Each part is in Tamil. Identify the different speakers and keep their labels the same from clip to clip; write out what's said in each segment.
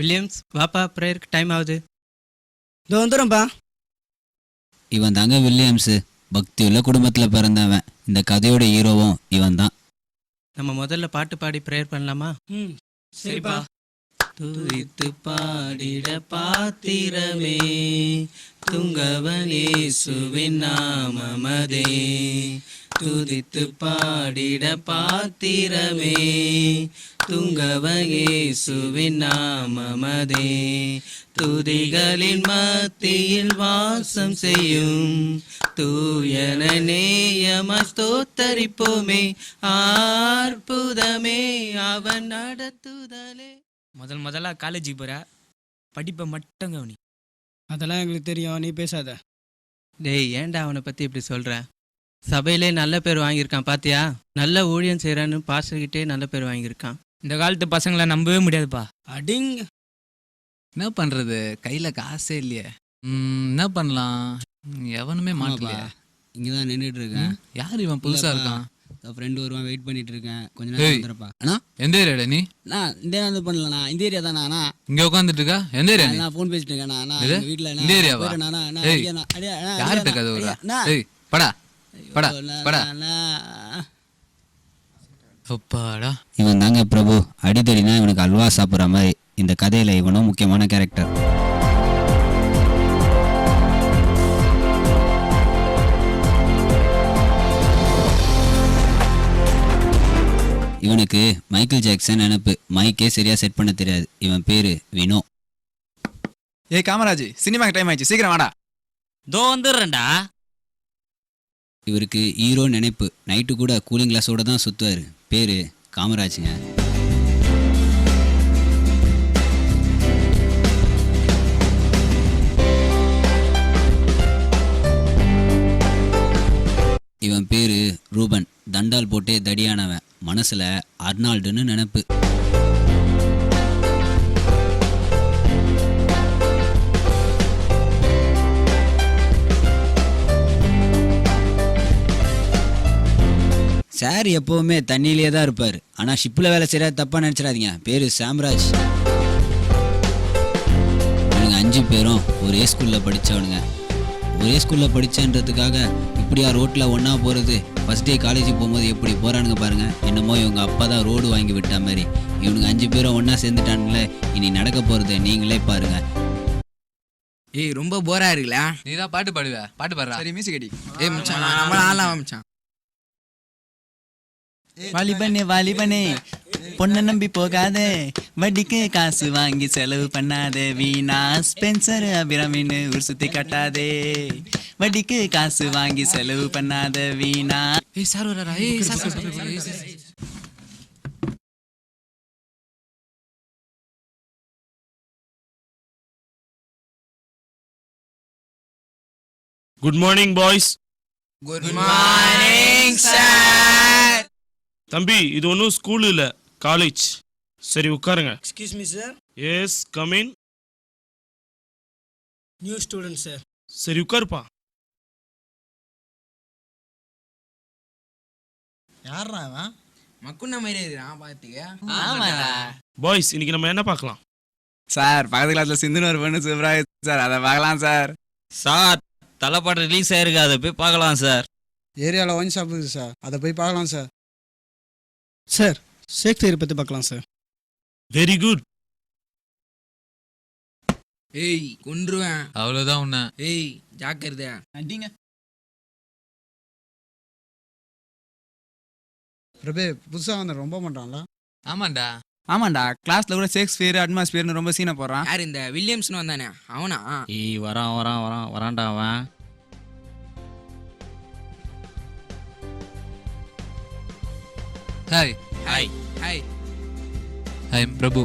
Speaker 1: வில்லியம்ஸ் வாப்பா, ப்ரேயருக்கு டைம் ஆகுது.
Speaker 2: இதோ வந்துடும்பா.
Speaker 3: இவன் தாங்க வில்லியம்ஸு. பக்தியுள்ள குடும்பத்தில் பிறந்தவன். இந்த கதையோட ஹீரோவும் இவன் தான்.
Speaker 1: நம்ம முதல்ல பாட்டு பாடி ப்ரேயர் பண்ணலாமா?
Speaker 2: ம் சரிப்பா.
Speaker 1: துதித்து பாடிட பாத்திரமே துங்கவனேசுவின் நாமமதே. துதித்து பாடிட பாத்திரமே துங்கவனேசுவின் நாமமதே. துதிகளின் மத்தியில் வாசம் செய்யும் தூயன நேயமா ஸ்தோத்தரிப்போமே. அற்புதமே அவன் நடத்துதலே.
Speaker 4: முதல்ல காலேஜுக்கு போற, படிப்பை மட்டும் கவனி.
Speaker 2: அதெல்லாம் எங்களுக்கு தெரியும், நீ பேசாத.
Speaker 1: டேய், ஏன்டா அவனை பற்றி இப்படி சொல்கிற? சபையிலே நல்ல பேர் வாங்கியிருக்கான் பாத்தியா? நல்ல ஊழியம் செய்கிறான்னு பாஸ்டர்கிட்டே நல்ல பேர் வாங்கியிருக்கான்.
Speaker 4: இந்த காலத்து பசங்களை நம்பவே முடியாதுப்பா.
Speaker 2: அடிங்.
Speaker 5: என்ன பண்றது, கையில காசே இல்லையே. என்ன பண்ணலாம், எவனுமே மாட்டலையே.
Speaker 3: இங்கே தான் நின்றுட்டு இருக்கேன்.
Speaker 5: யார் இவன் புதுசா இருக்கான்?
Speaker 3: ஃப்ரெண்டு வருவான், வெயிட் பண்ணிட்டு இருக்கேன். கொஞ்ச நேரம் வந்துடுப்பா. அண்ணா
Speaker 5: எந்த ஏரியாடா நீ?
Speaker 3: நான் இந்த இது பண்ணலண்ணா, இந்த ஏரியா தானே. அண்ணா
Speaker 5: இங்க உட்காந்துட்டு இருக்கா? எந்த ஏரியா நீ?
Speaker 3: நான் ஃபோன் பேசிட்டு இருக்கேன்.
Speaker 5: இது?
Speaker 3: வீட்டில்
Speaker 5: இந்த ஏரியாவா? ஏய், யார்கிட்ட கதை விடுறா? ஏய், படா படா படா. அப்பாடா.
Speaker 3: இவன் தாங்க பிரபு. அடித்தடினா இவனுக்கு அல்வா சாப்பிட்ற மாதிரி. இந்த கதையில இவனும் முக்கியமான கேரக்டர். இவனுக்கு மைக்கேல் ஜாக்சன் நினப்பு. மைக்கே சரியா செட் பண்ண தெரியாது. இவன் பேரு வினோ.
Speaker 6: ஏய் காமராஜ், சினிமாக்கு டைம் ஆயிடுச்சு, சீக்கிரம் வாடா.
Speaker 4: தோ வந்துடுறேன்டா.
Speaker 3: இவருக்கு ஹீரோ நினைப்பு. நைட்டு கூட கூலிங் கிளாஸோட தான் சுற்றுவார். பேரு காமராஜுங்க. இவன் பேரு ரூபன். தண்டால் போட்டே தடியானவன். மனசுல அர்னால்டுன்னு நினைப்பு. சார் எப்பவுமே தண்ணியிலே தான் இருப்பார். ஆனால் ஷிப்பில் வேலை செய்கிற தப்பாக நினச்சிடாதீங்க. பேர் சாம்ராஜ். இவனுங்க 5 பேரும் ஒரே ஸ்கூலில் படித்தவனுங்க. ஒரே ஸ்கூலில் படித்தன்றதுக்காக இப்படியா ரோட்டில் ஒன்றா போகிறது? ஃபஸ்ட் டே காலேஜுக்கு போகும்போது எப்படி போகிறானுங்க பாருங்கள். என்னமோ இவங்க அப்பா தான் ரோடு வாங்கி விட்டா மாதிரி. இவனுங்க 5 பேரும் ஒன்றா சேர்ந்துட்டானுங்களே. இனி நடக்க போகிறது நீங்களே பாருங்கள்.
Speaker 7: ஏய், ரொம்ப போரா இருக்குல்ல?
Speaker 5: நீ தான் பாட்டு பாடுவ, பாட்டு பாடுறா.
Speaker 6: சரி மியூசிக் அடி.
Speaker 7: ஏய் மச்சான், நம்மள ஆளலாம் மச்சான்.
Speaker 8: வாலிபனே வாலிபனே, பொண்ணை நம்பி போகாதே, வட்டிக்கு காசு வாங்கி செலவு பண்ணாதே, வீணா ஸ்பென்சர் அபிராமின்னு ஊர் சுத்தி கட்டாதே, வட்டிக்கு காசு வாங்கி செலவு பண்ணாத வீணா.
Speaker 5: ஏய் சார் வரா. ஏய் sir.
Speaker 9: Good morning boys.
Speaker 7: Good morning sir.
Speaker 9: தம்பி, இது ஒன்றும் ஸ்கூல் இல்லை, காலேஜ். சரி உட்காருங்க.
Speaker 2: Excuse me sir.
Speaker 9: Yes come in.
Speaker 2: New student sir.
Speaker 9: சரி உட்காருப்பா.
Speaker 7: யாரா அவன்? மக்குன்ன மாதிரி இருக்கான் பாத்துக்க.
Speaker 8: ஆமாடா.
Speaker 9: பாய்ஸ், இன்னைக்கு நம்ம என்ன பார்க்கலாம்?
Speaker 6: சார், பக்கத்து கிளாஸ்ல சிந்துன்னு ஒரு பொண்ணு சூப்பராக சார், அதை பார்க்கலாம் சார்.
Speaker 10: சார், தலைப்பாடு ரிலீஸ் ஆயிருக்கு, அதை போய் பார்க்கலாம் சார்.
Speaker 2: ஏரியாவில் ஒயின் ஷாப் இருக்குது சார், அதை போய் பார்க்கலாம் சார். சார், ஷேக்ஸ்பியர் பற்றி பார்க்கலாம் சார்.
Speaker 9: Very good.
Speaker 7: ஏய், கொன்றுவேன்.
Speaker 5: அவ்வளவுதான் உன்ன.
Speaker 7: ஏய், ஜாக்கிரதை.
Speaker 8: அடிங்க.
Speaker 2: பிரபே, புதுசாக வந்து ரொம்ப பண்ணுறான்ல.
Speaker 5: ஆமாண்டா.
Speaker 6: ஆமாண்டா, கிளாஸ்ல கூட ஷேக்ஸ்பியர் அட்மாஸ்பியர்னு ரொம்ப சீனை போடுறான்.
Speaker 7: யார் இந்த வில்லியம்ஸ்னு வந்தானே, அவனா?
Speaker 10: ஏய், வரான்டா அவன்.
Speaker 5: Hi.
Speaker 7: Hi. Hi.
Speaker 5: I am Prabhu.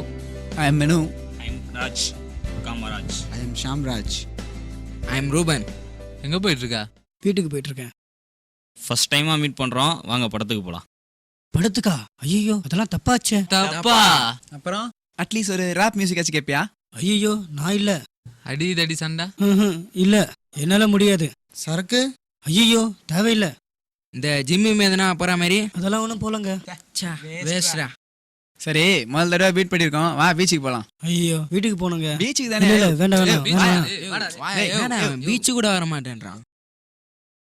Speaker 2: I am Manu.
Speaker 10: I am Raj Kamaraj.
Speaker 2: I am Shamraj.
Speaker 7: I am Ruban.
Speaker 5: எங்க போயிட்டு இருக்கா?
Speaker 2: வீட்டுக்கு போயிட்டுருக்கேன்.
Speaker 10: ஃபர்ஸ்ட் டைமாக மீட் பண்ணுறோம், வாங்க படத்துக்கு போகலாம்.
Speaker 2: படத்துக்கா? ஐயோ, அதெல்லாம் தப்பாச்சே.
Speaker 5: தப்பா?
Speaker 6: அப்புறம் அட்லீஸ்ட் ஒரு ராப் மியூசிக் ஆச்சு கேட்பியா?
Speaker 2: ஐயோ, நான் இல்லை.
Speaker 5: அடி தடி சண்டை?
Speaker 2: இல்லை, என்னால் முடியாது. சரக்கு? ஐயோ, தேவையில்லை.
Speaker 7: இந்த ஜிம்மி மேதனா போற மாதிரி
Speaker 2: அதெல்லாம் ஒன்றும் போலங்க.
Speaker 7: வேஸ்டா.
Speaker 6: சரி முதல் தடவை பீட் பண்ணியிருக்கோம், வா பீச்சுக்கு போகலாம்.
Speaker 2: ஐயோ வீட்டுக்கு போகணுங்க.
Speaker 6: பீச்சுக்கு
Speaker 2: இல்ல,
Speaker 6: தானே.
Speaker 2: இல்ல, வேண்டாம் வேண்டாம்.
Speaker 7: பீச்சு கூட வர மாட்டேன்றான்.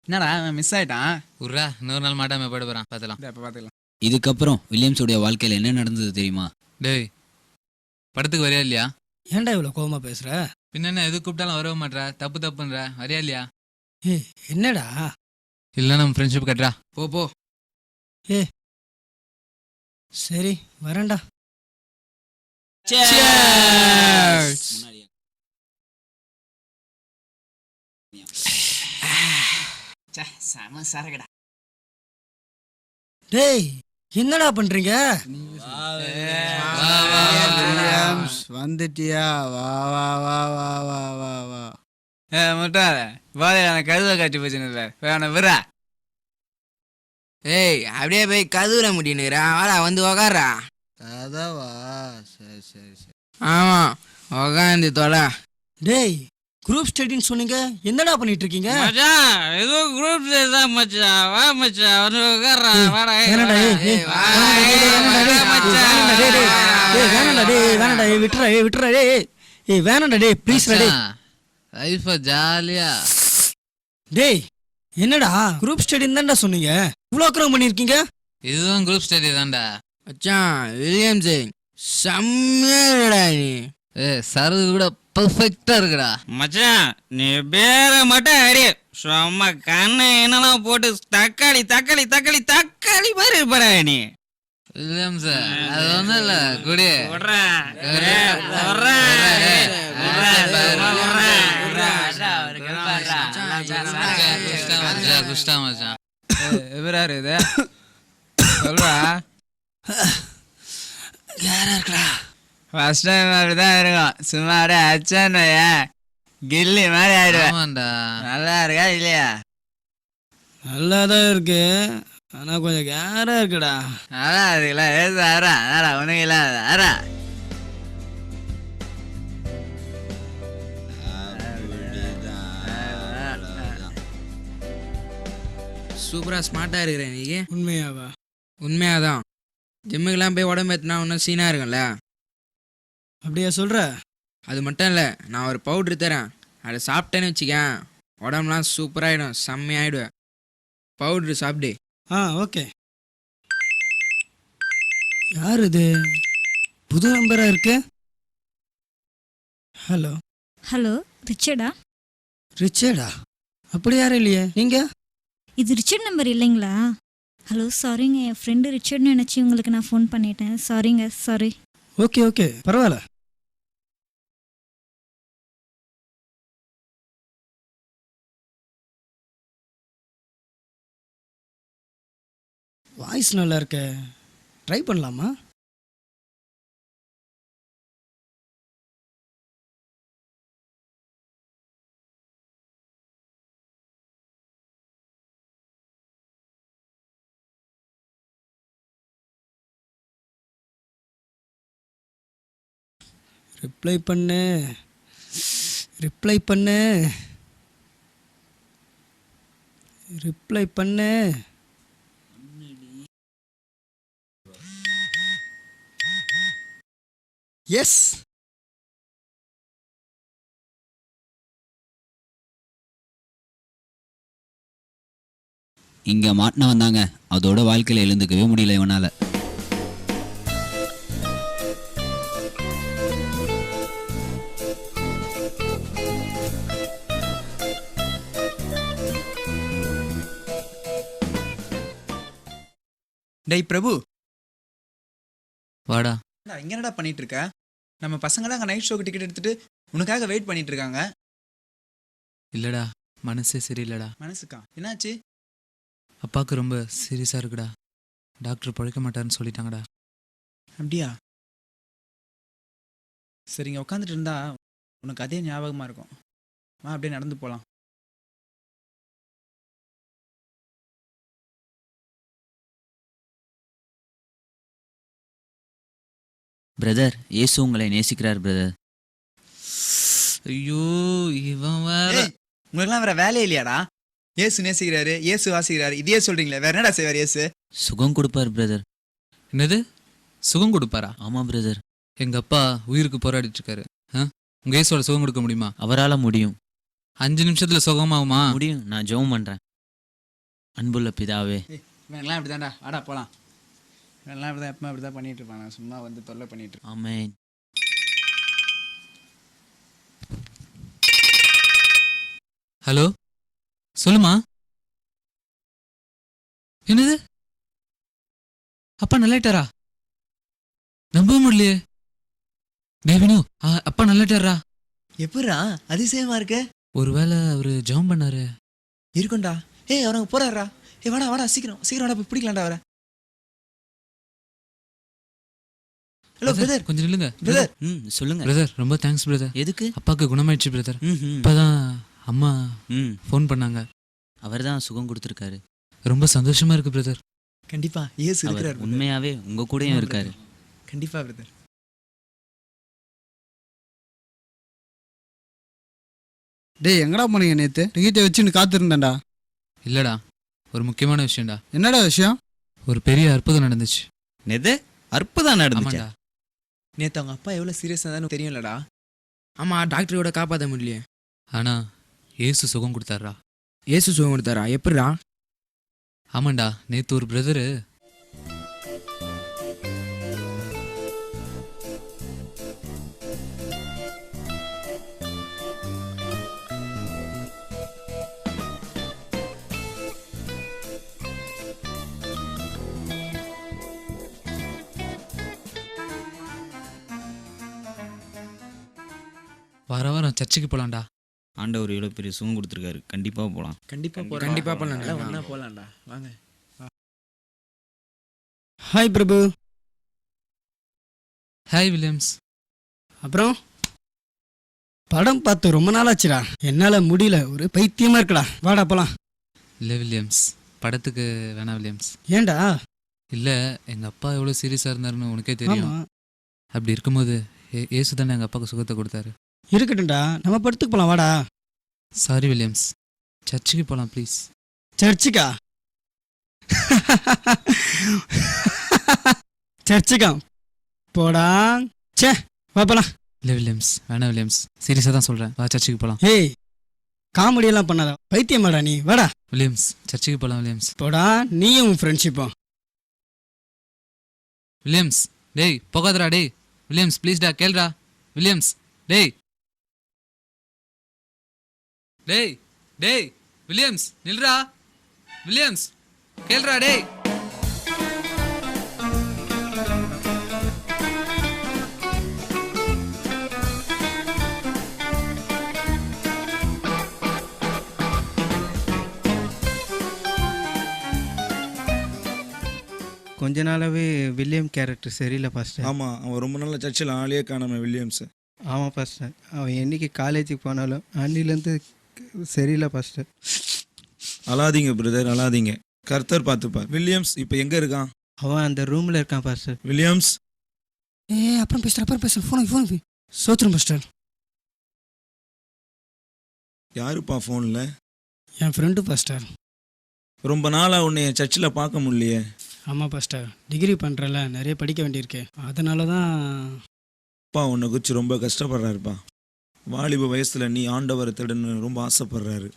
Speaker 6: என்னடா மிஸ் ஆயிட்டான்.
Speaker 5: உர்ரா இன்னொரு நாள் மாட்டாம போயிட போறான் பார்த்தலாம்.
Speaker 6: இப்போ பார்த்துக்கலாம்.
Speaker 3: இதுக்கப்புறம் வில்லியம்ஸுடைய வாழ்க்கையில் என்ன நடந்தது தெரியுமா?
Speaker 5: டேய் படத்துக்கு வரையா இல்லையா?
Speaker 2: ஏன்டா இவ்வளவு கோவமா பேசுற?
Speaker 5: பின்ன என்ன எது கூப்பிட்டாலும் வரவே மாட்ற, தப்பு தப்புன்ற, வரையா இல்லையா?
Speaker 2: ஏய் என்னடா?
Speaker 5: இல்ல நம்ம ஃப்ரெண்ட்ஷிப் கட்டுறா.
Speaker 7: போ
Speaker 2: சரி வரேன்டா.
Speaker 8: செம சரகடா.
Speaker 2: டேய் என்னடா பண்றீங்க?
Speaker 6: வில்லியம்ஸ், வந்துட்டியா? வா வா வா வா வா வா வா. முட்டாள வாழையான கழுத காட்டி போச்சுன்னு வேணா விரா.
Speaker 7: ஏய் அப்படியே போய் கதவுல முடியுனுறா, வாடா வந்து உக்காரா.
Speaker 6: அதாவா? சரி சரி சரி.
Speaker 7: ஆமா உக்காந்து தொலை.
Speaker 2: டேய் குரூப் ஸ்டடின்னு சொன்னீங்க, என்னடா பண்ணிட்டு இருக்கீங்க?
Speaker 10: மச்சான் ஏதோ குரூப் தான் மச்சான். வா மச்சான் வந்து உட்கார்றா. வாடா
Speaker 2: வேணாடா, ஏய், ஏய், வேணாடா, ஏய், விட்டுறா, ஏய், வேணாடா, டேய், ப்ளீஸ் டேய்.
Speaker 5: லைஃப ஜாலியா.
Speaker 2: டேய் என்னடா குரூப் ஸ்டடின்னு தான்டா சொன்னீங்க, இவ்வளோ அக்கறம் பண்ணிருக்கீங்க.
Speaker 5: இதுவும் குரூப் ஸ்டடி தான்டா.
Speaker 7: மச்சான் வில்லியம்ஸ் செம்மையா இருக்கடா நீ.
Speaker 5: சரது கூட பெர்ஃபெக்ட்டா இருக்குடா.
Speaker 10: மச்சான் நீ பேர மட்டும் அடி. சும்மா கண்ணை என்னெல்லாம் போட்டு தக்காளி தக்காளி தக்காளி தக்காளி மாதிரி இருப்படா நீ.
Speaker 5: வில்லியம்ஸ் அது ஒண்ணும் இல்ல குடி.
Speaker 10: விட்றா.
Speaker 5: குஷ்டா மச்சான்.
Speaker 6: எவராரு இது சொல்றா.
Speaker 2: யாரா இருக்கடா?
Speaker 6: ஃபர்ஸ்ட் டைம் அப்படிதான் இருக்கும். சும்மாரே அச்சான் கில்லி மாதிரி ஆயிடுவேன்.
Speaker 5: ஆமாண்டா.
Speaker 6: நல்லா இருக்கா இல்லையா?
Speaker 2: நல்லாதான் இருக்கு, ஆனா கொஞ்சம் கேரா இருக்குடா.
Speaker 6: நல்லா இருக்குல்ல? ஏது அரா அரா உனக்கு இல்லாத அரா.
Speaker 7: சூப்பரா ஸ்மார்ட்டா இருக்கிற நீ.
Speaker 2: உண்மையாவா?
Speaker 7: உண்மையாதான். ஜிம்முக்கெல்லாம் போய் உடம்பு ஏற்றினா இன்னும் சீனா இருக்கும்ல.
Speaker 2: அப்படியா சொல்ற?
Speaker 7: அது மட்டும் இல்லை, நான் ஒரு பவுட்ரு தரேன், அதை சாப்பிட்டேன்னு வச்சுக்கேன் உடம்புலாம் சூப்பராகிடும், செம்மையாயிடுவேன். பவுட்ரு சாப்பிடு.
Speaker 2: ஓகே. யார் இது? புது நம்பரா இருக்கு. ஹலோ
Speaker 11: ஹலோ ரிச்சர்டா?
Speaker 2: ரிச்சர்டா? அப்படி யாரும் இல்லையே, நீங்க?
Speaker 11: இது ரிச்சர்ட் நம்பர் இல்லைங்களா? ஹலோ சாரிங்க, என் ஃப்ரெண்டு ரிச்சர்ட்னு நினச்சி உங்களுக்கு நான் ஃபோன் பண்ணிட்டேன். சாரிங்க, சாரி.
Speaker 2: ஓகே பரவாயில்ல. வாய்ஸ் நல்லா இருக்க, ட்ரை பண்ணலாமா? ரிப்ளை பண்ணு. எஸ்.
Speaker 3: இங்கே மாட்டின வந்தாங்க, அதோட வாழ்க்கையில் எழுந்துக்கவே முடியல இவனால்.
Speaker 8: டேய் பிரபு,
Speaker 5: வாடா.
Speaker 8: இங்க என்னடா பண்ணிட்டு இருக்க? நம்ம பசங்களாம் அங்கே நைட் ஷோக்கு டிக்கெட் எடுத்துட்டு உனக்காக வெயிட் பண்ணிட்டு இருக்காங்க.
Speaker 5: இல்லடா மனசே சரியில்லடா.
Speaker 8: மனசுக்கா என்னாச்சு?
Speaker 5: அப்பாவுக்கு ரொம்ப சீரியஸா இருக்குடா. டாக்டர் பழைக்க மாட்டாருன்னு சொல்லிட்டாங்கடா.
Speaker 8: அப்படியா? சரிங்க, உட்காந்துட்டு இருந்தா உனக்கு அதே ஞாபகமா இருக்கும். வா அப்படியே நடந்து போகலாம்.
Speaker 3: பிரதர், இயேசு உங்களை நேசிக்கிறார் பிரதர்.
Speaker 5: ஐயோ இவன் வேற.
Speaker 8: உங்களுக்குலாம் வேற வேலையே இல்லையாடா? இயேசு நேசிக்கிறாரு, இயேசு வாசிக்கிறாரு, இதையே சொல்றீங்களே, வேற என்னடா செய்வார் இயேசு?
Speaker 3: சுகம் கொடுப்பார் பிரதர்.
Speaker 5: என்னது சுகம் கொடுப்பாரா?
Speaker 8: ஆமாம் பிரதர்.
Speaker 5: எங்க அப்பா உயிருக்கு போராடிட்டு இருக்காரு. உங்க ஏசோட சுகம் கொடுக்க முடியுமா?
Speaker 8: அவரால் முடியும்.
Speaker 5: 5 நிமிஷத்துல சுகமாகுமா?
Speaker 8: முடியும். நான் ஜெபம் பண்ணுறேன். அன்புள்ள பிதாவே.
Speaker 2: இவங்கெல்லாம் இப்படி தான்டா, வாடா போகலாம். இவங்கெல்லாம் இப்படி தான் எப்பவுமே அப்படி தான் பண்ணிட்டு இருப்பாங்க, சும்மா வந்து தொல்லை பண்ணிட்டு.
Speaker 8: ஆமென்.
Speaker 5: ஹலோ, சொல்லுமா. என்னது, அப்பா நல்லாயிட்டாரா? நம்ப முடியலையே. தேவினு, அப்பா நல்லாயிட்டாரா?
Speaker 8: எப்படா அதிசயமா இருக்க?
Speaker 5: ஒருவேளை அவரு ஜெபம் பண்ணாரு
Speaker 8: இருக்கும்டா. அவனுக்கு போறாரா? வாடா வாடா, சீக்கிரம் சீக்கிரம் வாடா, போய் பிடிக்கலாம்டா அவரை. Hello brother.
Speaker 5: கொஞ்சம் நில்லுங்க
Speaker 8: பிரதர். சொல்லுங்க
Speaker 5: பிரதர். ரொம்ப தேங்க்ஸ் பிரதர்.
Speaker 8: எதுக்கு?
Speaker 5: அப்பாவுக்கு குணமாயிடுச்சு பிரதர். இப்பதான் அம்மா ஃபோன் பண்ணாங்க.
Speaker 8: அவர் தான் சுகம் கொடுத்துருக்காரு.
Speaker 5: ரொம்ப சந்தோஷமா இருக்கு பிரதர்.
Speaker 8: கண்டிப்பா இயேசு இருக்கிறார். உண்மையாவே உங்க கூடயும் இருக்காரு. கண்டிப்பா பிரதர்.
Speaker 2: டேய், எங்கடா போனீங்க நேற்று? டிக்கெட்டை வச்சுன்னு காத்திருந்தேன்டா.
Speaker 5: இல்லடா, ஒரு முக்கியமான விஷயம்டா.
Speaker 2: என்னடா விஷயம்?
Speaker 5: ஒரு பெரிய அற்புதம் நடந்துச்சு.
Speaker 8: நெது அற்புதம் நடந்துச்சு.
Speaker 5: ஆமாண்டா.
Speaker 7: நேற்று அவங்க அப்பா எவ்வளோ சீரியஸாக தானே தெரியும்லடா. ஆமாம், டாக்டரோட காப்பாற்ற முடியலையே.
Speaker 5: ஆனா ஏசு சுகம் கொடுத்தாரா?
Speaker 7: ஏசு சுகம் கொடுத்தாரா? எப்படிடா?
Speaker 5: ஆமாண்டா, நேத்து ஒரு பிரதரு வாரம் சர்ச்சுக்கு போலாம்டா.
Speaker 10: ஆண்டவர் இவ்வளோ பெரிய சுகம் கொடுத்துருக்காரு. கண்டிப்பாக போகலாம்.
Speaker 7: கண்டிப்பாக போகலாம்டா. ஒன்றா போகலாம்டா, வாங்க.
Speaker 2: ஹாய் பிரபு.
Speaker 5: Hi Williams.
Speaker 2: அப்புறம் படம் பார்த்து ரொம்ப நாளாச்சுடா. என்னால் முடியல, ஒரு பைத்தியமாக இருக்குடா. வாடா போகலாம்.
Speaker 5: இல்லை வில்லியம்ஸ், படத்துக்கு வேணாம் வில்லியம்ஸ்.
Speaker 2: ஏன்டா?
Speaker 5: இல்லை, எங்கள் அப்பா எவ்வளோ சீரியஸாக இருந்தாருன்னு உனக்கே தெரியும்.
Speaker 2: ஆமா.
Speaker 5: அப்படி இருக்கும்போது ஏசு தானே எங்கள் அப்பாவுக்கு சுகத்தை கொடுத்தாரு.
Speaker 2: இருக்கட்டும்டா, நம்ம படத்துக்கு போகலாம், வாடா.
Speaker 5: சாரி வில்லியம்ஸ், சர்ச்சுக்கு போகலாம் ப்ளீஸ்.
Speaker 2: சர்ச்சுக்கா? சர்ச்சுக்கா போடா. சே, வா போலாம்.
Speaker 5: இல்லை வில்லியம்ஸ், வேணாம் வில்லியம்ஸ், சீரியஸாக தான் சொல்கிறேன். வா சர்ச்சுக்கு போகலாம்.
Speaker 2: ஏய், காமெடியெல்லாம் பண்ணாத, பைத்தியமாடா நீ. வாடா.
Speaker 5: வில்லியம்ஸ், சர்ச்சுக்கு போகலாம் வில்லியம்ஸ்.
Speaker 2: போடா, நீயும் உன் ஃப்ரெண்ட்ஷிப்பும்.
Speaker 5: வில்லியம்ஸ், டேய் போகாதடா டேய். வில்லியம்ஸ் ப்ளீஸ்டா, கேள்றா. வில்லியம்ஸ், டேய் டேய் டேய். வில்லியம்ஸ் நில்றா. வில்லியம்ஸ் கேள்றா டேய்.
Speaker 1: கொஞ்ச நாளாவே வில்லியம் கேரக்டர் சரியில்லை பாஸ்டர்.
Speaker 12: ஆமாம், அவன் ரொம்ப நாள் சர்ச்சில் ஆளே காணாம வில்லியம்ஸ்.
Speaker 1: ஆமாம் பாஸ்டர், அவன் என்னைக்கு காலேஜுக்கு போனாலும் அன்னிலேருந்து சரியில்லை பாஸ்டர்.
Speaker 12: அழாதீங்க பிரதர், அழாதீங்க. கர்த்தர் பார்த்துப்பார். வில்லியம்ஸ் இப்போ எங்கே இருக்கான்?
Speaker 1: அவன் அந்த ரூமில் இருக்கான் பாஸ்டர்.
Speaker 12: வில்லியம்ஸ்.
Speaker 2: அப்புறம் பேசுகிறேன். ஃபோன் சோத்துரும் பாஸ்டர்.
Speaker 12: யாருப்பா ஃபோனில்?
Speaker 2: என் ஃப்ரெண்டு பாஸ்டர்.
Speaker 12: ரொம்ப நாளாக உன்னை என் சர்ச்சில் பார்க்க முடியலையே.
Speaker 2: ஆமாம் பாஸ்டர், டிகிரி பண்ணுறல, நிறைய படிக்க வேண்டியிருக்கு. அதனால தான்.
Speaker 12: அப்பா உன்னை குறித்து ரொம்ப கஷ்டப்படுறாருப்பா. வாலிப வயசில் நீ ஆண்டவரை தேடணும்னு ரொம்ப ஆசைப்படுறாரு.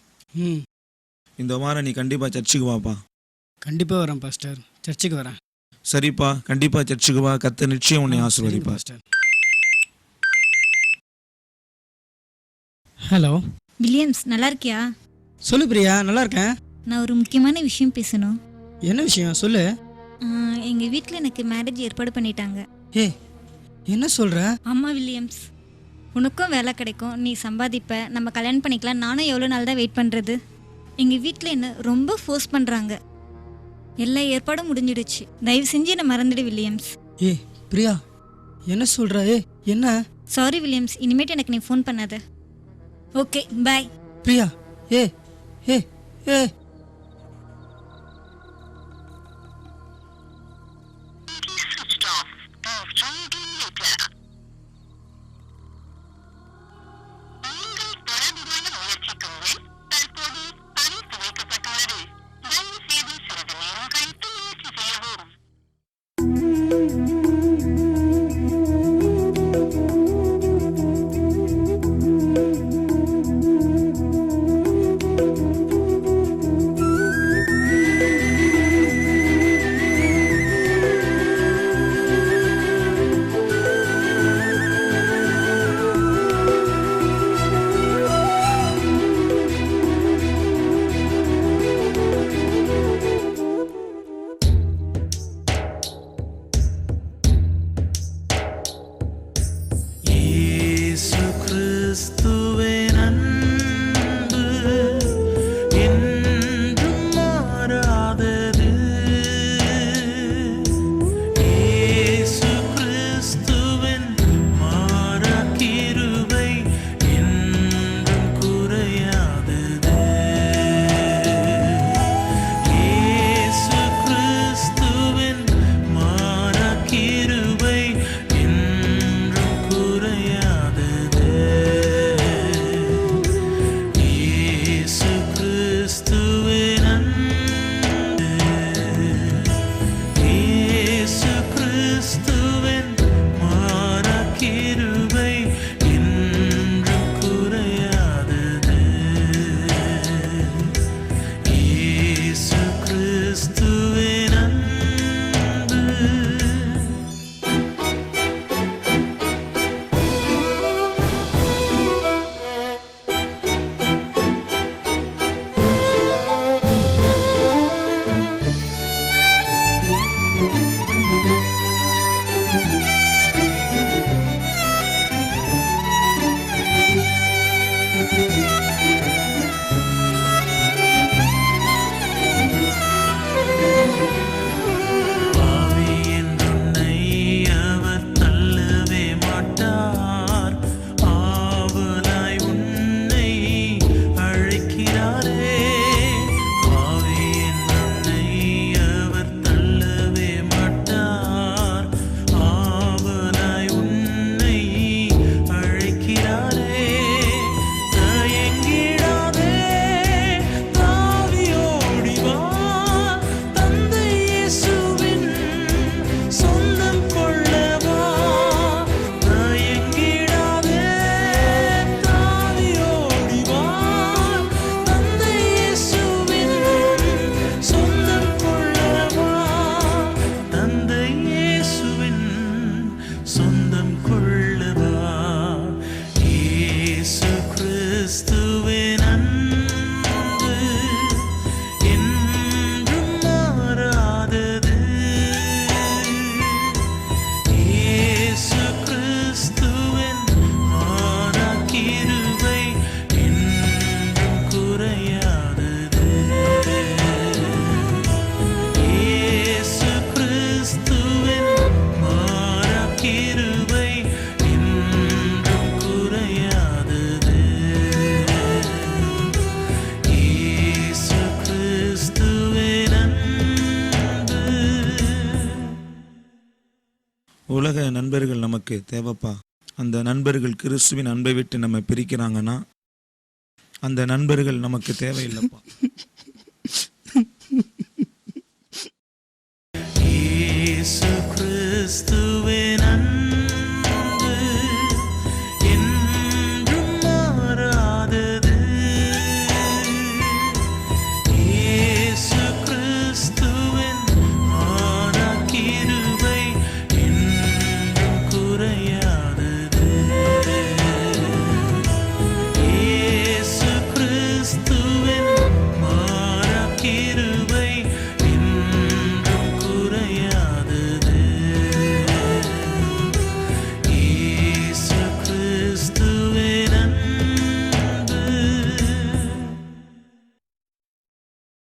Speaker 12: இந்த வாரம் நீ கண்டிப்பாக சர்ச்சுக்கு வாப்பா.
Speaker 2: கண்டிப்பாக வரேன் பாஸ்டர், சர்ச்சுக்கு வரேன்.
Speaker 12: சரிப்பா, கண்டிப்பாக சர்ச்சுக்கு வா. கர்த்தர் நிச்சயம் உன்னை ஆசீர்வதிப்பா.
Speaker 2: பாஸ்டர். ஹலோ
Speaker 11: வில்லியம்ஸ், நல்லா இருக்கியா?
Speaker 2: சொல்லு பிரியா. நல்லா இருக்கேன்.
Speaker 11: நான் ஒரு முக்கியமான விஷயம் பேசணும்.
Speaker 2: என்ன விஷயம் சொல்லு.
Speaker 11: எங்கள் வீட்டில் எனக்கு மேரேஜ் ஏற்பாடு பண்ணிட்டாங்க.
Speaker 2: என்ன சொல்கிற?
Speaker 11: ஆமாம் வில்லியம்ஸ், உனக்கும் வேலை கிடைக்கும், நீ சம்பாதிப்ப, நம்ம கல்யாணம் பண்ணிக்கலாம். நானும் எவ்வளோ நாள் தான் வெயிட் பண்ணுறது? எங்கள் வீட்டில் என்ன ரொம்ப ஃபோர்ஸ் பண்ணுறாங்க. எல்லா ஏற்பாடும் முடிஞ்சிடுச்சு. தயவு செஞ்சு என்னை மறந்துடு வில்லியம்ஸ்.
Speaker 2: பிரியா, என்ன சொல்கிற? என்ன?
Speaker 11: சாரி வில்லியம்ஸ், இனிமேட்டு எனக்கு நீ ஃபோன் பண்ணாத. ஓகே, பாய்.
Speaker 2: பிரியா, ஏ ஏ ஏ
Speaker 12: உலக நண்பர்கள் நமக்கு தேவைப்பா. அந்த நண்பர்கள் கிறிஸ்துவின் அன்பை விட்டு நம்ம பிரிக்கிறாங்கன்னா அந்த நண்பர்கள் நமக்கு தேவையில்லைப்பா.